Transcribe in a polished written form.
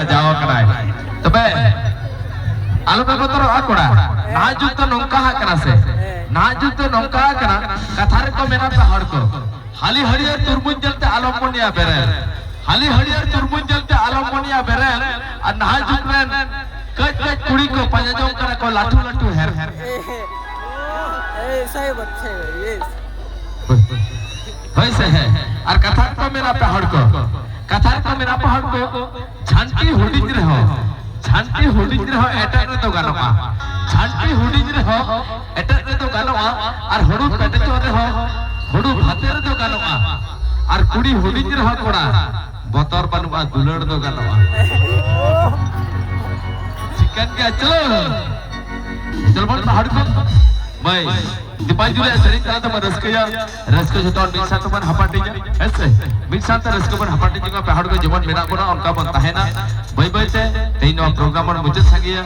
जाओ कराए तबे आलो पे बतरो आकोड़ा ना जुत नौका करा से ना जुत नौका करा कथार को मेना पे हड़ को हाली हरियर तुरमुज जलते आलोमोनिया बेरेल हाली हरियर तुरमुज जलते आलोमोनिया बेरेल और ना जुत में कच कच कुड़ी को पंजाजों करा को लाठू लाठू हेर सही बात है ये वैसे है और कथार को मेरा पे हड़ को कथार को मेरा पे हड़ को झांटी हुडिज रहो झांटी हुडिज रहो एटर रे तो गानोआ झांटी हुडिज रहो एटर रे तो गानोआ और हुडू पेटे तो रहो हुडू भाते रे तो गानोआ और कुड़ी हुडिज रहो कोड़ा बतौर बनुआ दुलड़ तो गानोआ चिकन क्या चलो बोल हड़ को मैं दीपांजुले सरी तरह तो रस्कया रस्क जो तो मिक्सा तो मन हपाटी जा ऐसे मिक्सा तो रस्क मन हपाटी जगह पे हड़ को जीवन मेरा कोना उनका बनता है ना भाई भाई से तीनों प्रोग्राम मुझे संगिया